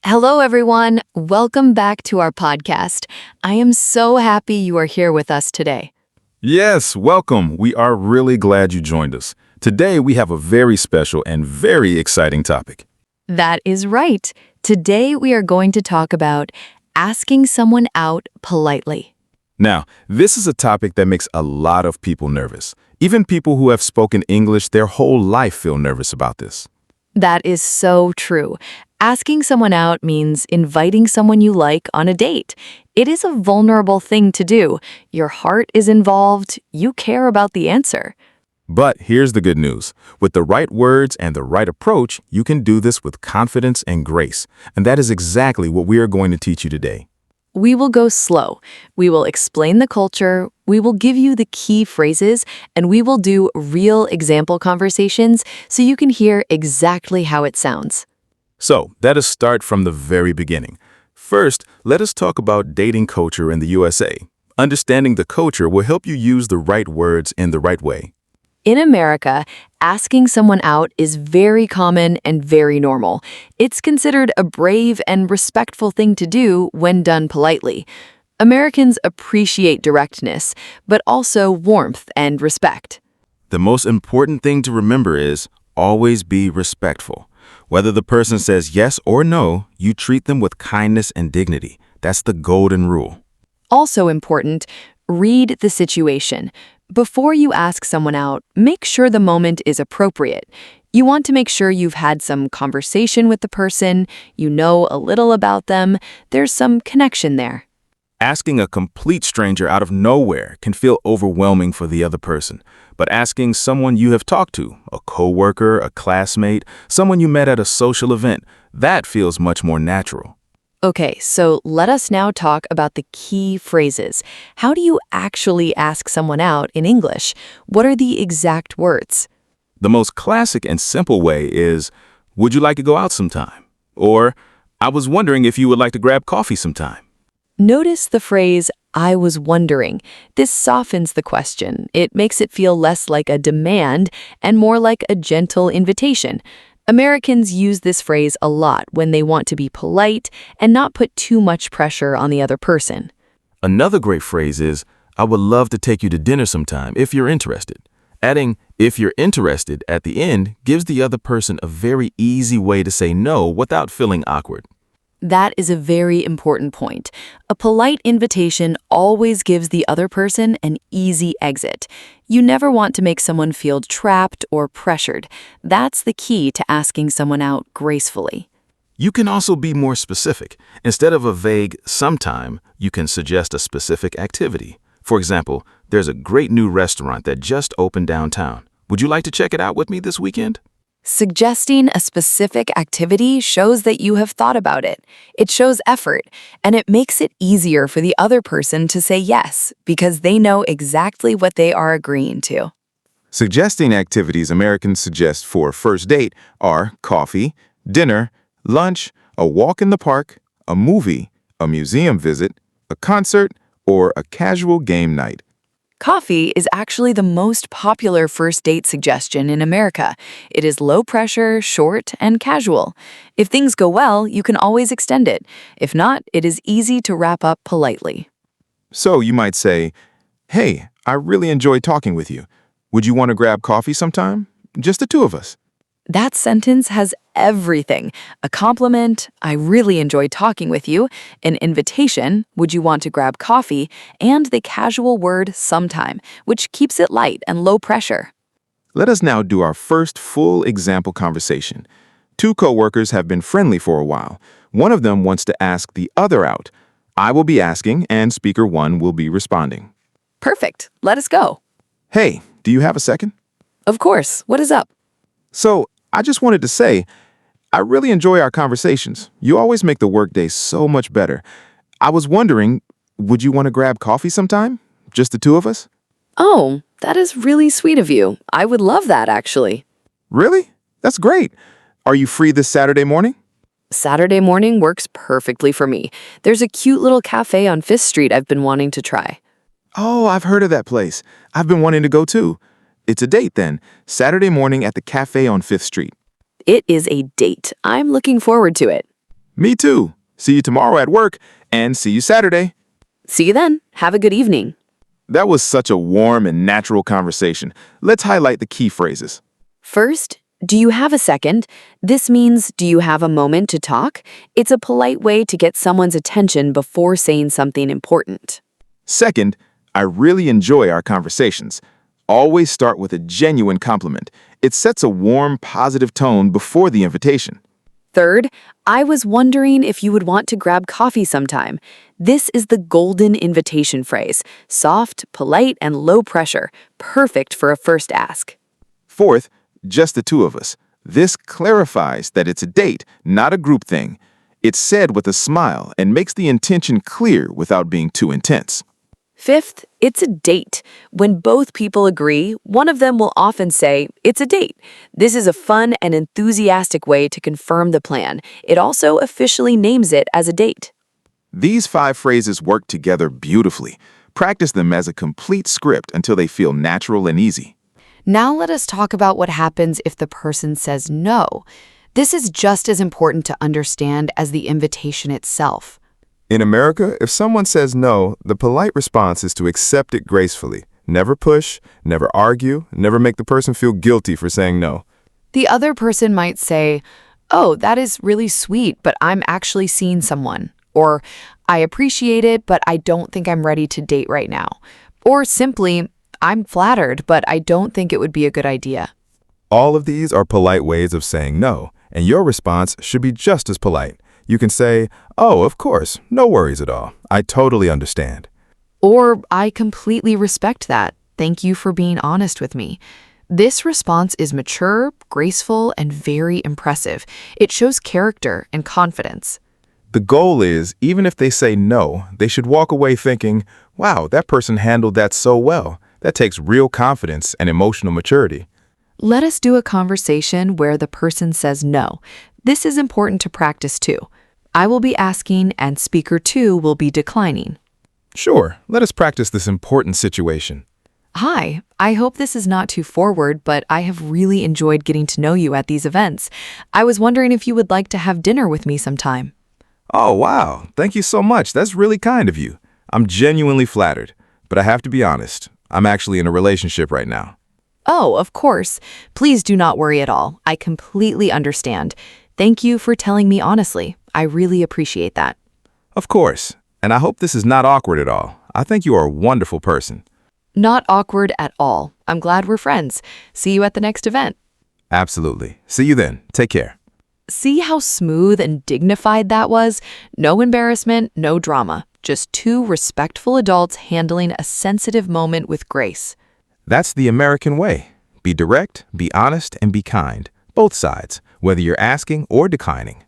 Hello, everyone. Welcome back to our podcast. I am so happy you are here with us today. Yes, welcome. We are really glad you joined us. Today, we have a very special and very exciting topic. That is right. Today, we are going to talk about asking someone out politely. Now, this is a topic that makes a lot of people nervous. Even people who have spoken English their whole life feel nervous about this. That is so true. Asking someone out means inviting someone you like on a date. It is a vulnerable thing to do. Your heart is involved. You care about the answer. But here's the good news. With the right words and the right approach, you can do this with confidence and grace. And that is exactly what we are going to teach you today. We will go slow. We will explain the culture. We will give you the key phrases, and we will do real example conversations so you can hear exactly how it sounds. So, let us start from the very beginning. First, let us talk about dating culture in the USA. Understanding the culture will help you use the right words in the right way. In America, asking someone out is very common and very normal. It's considered a brave and respectful thing to do when done politely. Americans appreciate directness, but also warmth and respect. The most important thing to remember is always be respectful. Whether the person says yes or no, you treat them with kindness and dignity. That's the golden rule. Also important, read the situation. Before you ask someone out, make sure the moment is appropriate. You want to make sure you've had some conversation with the person, you know a little about them, there's some connection there. Asking a complete stranger out of nowhere can feel overwhelming for the other person. But asking someone you have talked to, a coworker, a classmate, someone you met at a social event, that feels much more natural. Okay, so let us now talk about the key phrases. How do you actually ask someone out in English? What are the exact words? The most classic and simple way is, "Would you like to go out sometime?" Or, "I was wondering if you would like to grab coffee sometime." Notice the phrase, "I was wondering." This softens the question. It makes it feel less like a demand and more like a gentle invitation. Americans use this phrase a lot when they want to be polite and not put too much pressure on the other person. Another great phrase is, "I would love to take you to dinner sometime if you're interested." Adding "if you're interested" at the end gives the other person a very easy way to say no without feeling awkward. That is a very important point. A polite invitation always gives the other person an easy exit. You never want to make someone feel trapped or pressured. That's the key to asking someone out gracefully. You can also be more specific. Instead of a vague "sometime," you can suggest a specific activity. For example, there's a great new restaurant that just opened downtown. Would you like to check it out with me this weekend? Suggesting a specific activity shows that you have thought about it. It shows effort, and it makes it easier for the other person to say yes because they know exactly what they are agreeing to. Suggesting activities Americans suggest for a first date are coffee, dinner, lunch, a walk in the park, a movie, a museum visit, a concert, or a casual game night. Coffee is actually the most popular first date suggestion in America. It is low pressure, short, and casual. If things go well, you can always extend it. If not, it is easy to wrap up politely. So you might say, "Hey, I really enjoyed talking with you. Would you want to grab coffee sometime? Just the two of us." That sentence has everything. A compliment, "I really enjoyed talking with you," an invitation, "Would you want to grab coffee?" and the casual word "sometime," which keeps it light and low pressure. Let us now do our first full example conversation. Two coworkers have been friendly for a while. One of them wants to ask the other out. I will be asking, and speaker one will be responding. Perfect. Let us go. "Hey, do you have a second?" Of course. What is up? So, I just wanted to say, I really enjoy our conversations. You always make the workday so much better. I was wondering, would you want to grab coffee sometime? Just the two of us? Oh, that is really sweet of you. I would love that, actually. Really? That's great. Are you free this Saturday morning? Saturday morning works perfectly for me. There's a cute little cafe on 5th Street I've been wanting to try. Oh, I've heard of that place. I've been wanting to go too. It's a date then. Saturday morning at the cafe on 5th Street. It is a date. I'm looking forward to it. Me too. See you tomorrow at work, and see you Saturday. See you then. Have a good evening. That was such a warm and natural conversation. Let's highlight the key phrases. First, do you have a second? This means, do you have a moment to talk? It's a polite way to get someone's attention before saying something important. Second, I really enjoy our conversations. Always start with a genuine compliment. It sets a warm, positive tone before the invitation. Third, I was wondering if you would want to grab coffee sometime. This is the golden invitation phrase. Soft, polite, and low pressure. Perfect for a first ask. Fourth, just the two of us. This clarifies that it's a date, not a group thing. It's said with a smile and makes the intention clear without being too intense. Fifth, it's a date. When both people agree, one of them will often say, it's a date. This is a fun and enthusiastic way to confirm the plan. It also officially names it as a date. These 5 phrases work together beautifully. Practice them as a complete script until they feel natural and easy. Now let us talk about what happens if the person says no. This is just as important to understand as the invitation itself. In America, if someone says no, the polite response is to accept it gracefully. Never push, never argue, never make the person feel guilty for saying no. The other person might say, oh, that is really sweet, but I'm actually seeing someone. Or, I appreciate it, but I don't think I'm ready to date right now. Or simply, I'm flattered, but I don't think it would be a good idea. All of these are polite ways of saying no, and your response should be just as polite. You can say, oh, of course, no worries at all. I totally understand. Or, I completely respect that. Thank you for being honest with me. This response is mature, graceful, and very impressive. It shows character and confidence. The goal is, even if they say no, they should walk away thinking, wow, that person handled that so well. That takes real confidence and emotional maturity. Let us do a conversation where the person says no. This is important to practice too. I will be asking and speaker 2 will be declining. Sure, let us practice this important situation. Hi, I hope this is not too forward, but I have really enjoyed getting to know you at these events. I was wondering if you would like to have dinner with me sometime. Oh, wow. Thank you so much. That's really kind of you. I'm genuinely flattered. But I have to be honest. I'm actually in a relationship right now. Oh, of course. Please do not worry at all. I completely understand. Thank you for telling me honestly. I really appreciate that. Of course. And I hope this is not awkward at all. I think you are a wonderful person. Not awkward at all. I'm glad we're friends. See you at the next event. Absolutely. See you then. Take care. See how smooth and dignified that was? No embarrassment, no drama. Just 2 respectful adults handling a sensitive moment with grace. That's the American way. Be direct, be honest, and be kind. Both sides, whether you're asking or declining.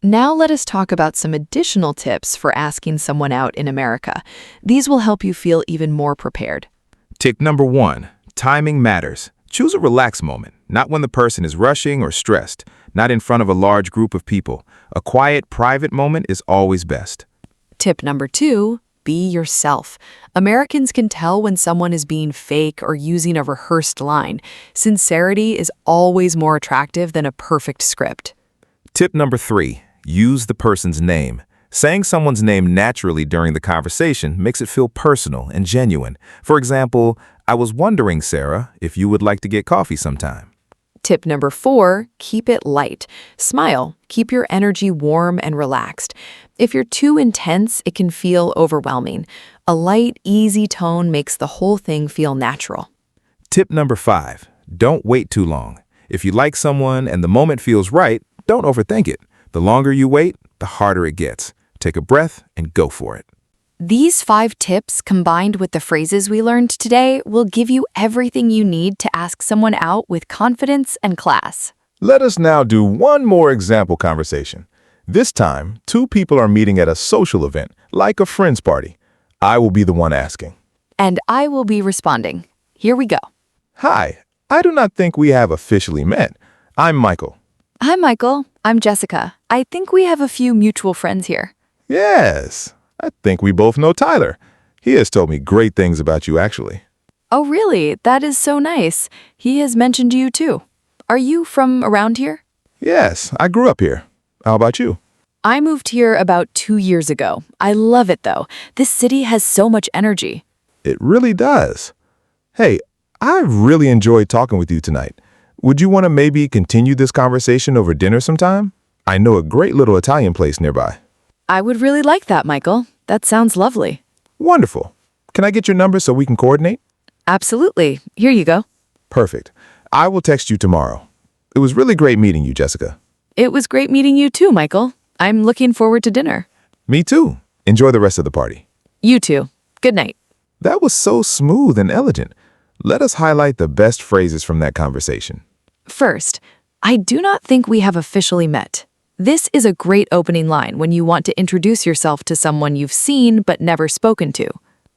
Now let us talk about some additional tips for asking someone out in America. These will help you feel even more prepared. Tip number 1, timing matters. Choose a relaxed moment, not when the person is rushing or stressed, not in front of a large group of people. A quiet, private moment is always best. Tip number 2, be yourself. Americans can tell when someone is being fake or using a rehearsed line. Sincerity is always more attractive than a perfect script. Tip number 3, use the person's name. Saying someone's name naturally during the conversation makes it feel personal and genuine. For example, I was wondering, Sarah, if you would like to get coffee sometime. Tip number 4, keep it light. Smile. Keep your energy warm and relaxed. If you're too intense, it can feel overwhelming. A light, easy tone makes the whole thing feel natural. Tip number 5, don't wait too long. If you like someone and the moment feels right, don't overthink it. The longer you wait, the harder it gets. Take a breath and go for it. These 5 tips, combined with the phrases we learned today, will give you everything you need to ask someone out with confidence and class. Let us now do one more example conversation. This time, 2 people are meeting at a social event, like a friend's party. I will be the one asking. And I will be responding. Here we go. Hi, I do not think we have officially met. I'm Michael. Hi, Michael. I'm Jessica. I think we have a few mutual friends here. Yes, I think we both know Tyler. He has told me great things about you, actually. Oh, really? That is so nice. He has mentioned you too. Are you from around here? Yes, I grew up here. How about you? I moved here about 2 years ago. I love it though. This city has so much energy. It really does. Hey, I really enjoyed talking with you tonight. Would you want to maybe continue this conversation over dinner sometime? I know a great little Italian place nearby. I would really like that, Michael. That sounds lovely. Wonderful. Can I get your number so we can coordinate? Absolutely. Here you go. Perfect. I will text you tomorrow. It was really great meeting you, Jessica. It was great meeting you too, Michael. I'm looking forward to dinner. Me too. Enjoy the rest of the party. You too. Good night. That was so smooth and elegant. Let us highlight the best phrases from that conversation. First, I do not think we have officially met. This is a great opening line when you want to introduce yourself to someone you've seen but never spoken to.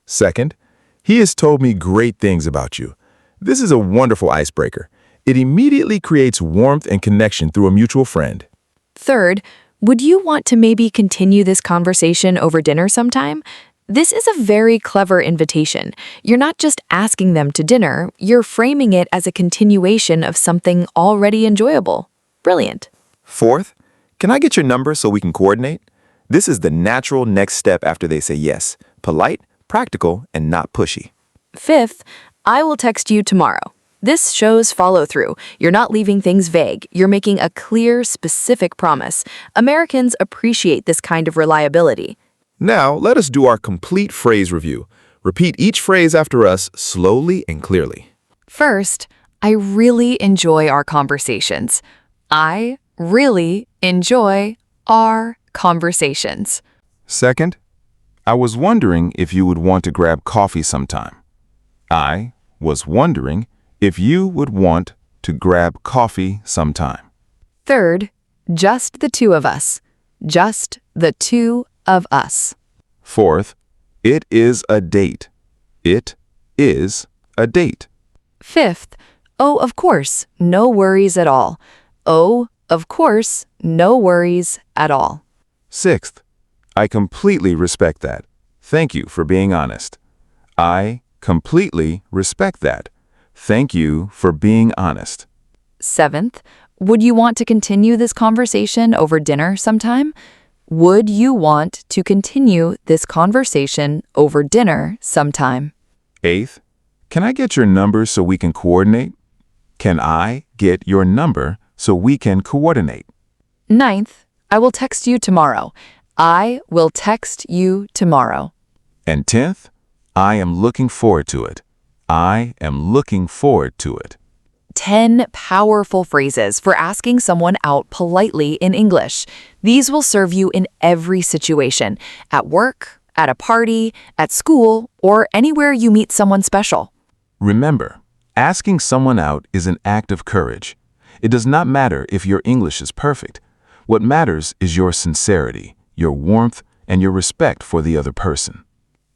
Second, he has told me great things about you. This is a wonderful icebreaker. It immediately creates warmth and connection through a mutual friend. Third, would you want to maybe continue this conversation over dinner sometime? This is a very clever invitation. You're not just asking them to dinner, you're framing it as a continuation of something already enjoyable. Brilliant. Fourth, can I get your number so we can coordinate? This is the natural next step after they say yes. Polite, practical, and not pushy. Fifth, I will text you tomorrow. This shows follow-through. You're not leaving things vague. You're making a clear, specific promise. Americans appreciate this kind of reliability. Now, let us do our complete phrase review. Repeat each phrase after us slowly and clearly. First, I really enjoy our conversations. I really enjoy our conversations. Second, I was wondering if you would want to grab coffee sometime. I was wondering if you would want to grab coffee sometime. Third, just the two of us. Just the two of us. Fourth, it is a date. It is a date. Fifth, oh, of course, no worries at all. Oh, of course, no worries at all. Sixth, I completely respect that. Thank you for being honest. I completely respect that. Thank you for being honest. Seventh, would you want to continue this conversation over dinner sometime? Would you want to continue this conversation over dinner sometime? Eighth, can I get your number so we can coordinate? Can I get your number so we can coordinate? Ninth, I will text you tomorrow. I will text you tomorrow. And 10th, I am looking forward to it. I am looking forward to it. 10 powerful phrases for asking someone out politely in English. These will serve you in every situation, at work, at a party, at school, or anywhere you meet someone special. Remember, asking someone out is an act of courage. It does not matter if your English is perfect. What matters is your sincerity, your warmth, and your respect for the other person.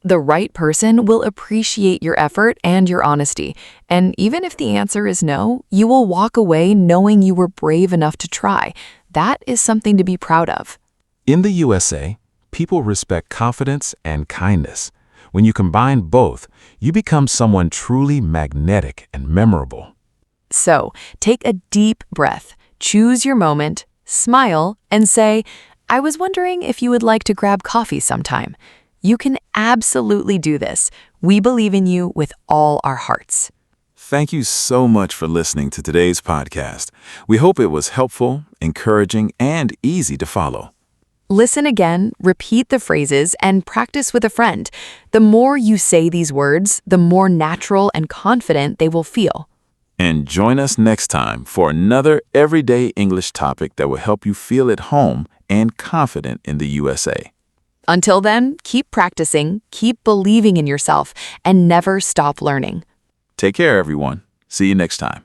The right person will appreciate your effort and your honesty, and even if the answer is no, you will walk away knowing you were brave enough to try. That is something to be proud of. In the USA, people respect confidence and kindness. When you combine both, you become someone truly magnetic and memorable. So, take a deep breath, choose your moment, smile, and say, I was wondering if you would like to grab coffee sometime. You can absolutely do this. We believe in you with all our hearts. Thank you so much for listening to today's podcast. We hope it was helpful, encouraging, and easy to follow. Listen again, repeat the phrases, and practice with a friend. The more you say these words, the more natural and confident they will feel. And join us next time for another everyday English topic that will help you feel at home and confident in the USA. Until then, keep practicing, keep believing in yourself, and never stop learning. Take care, everyone. See you next time.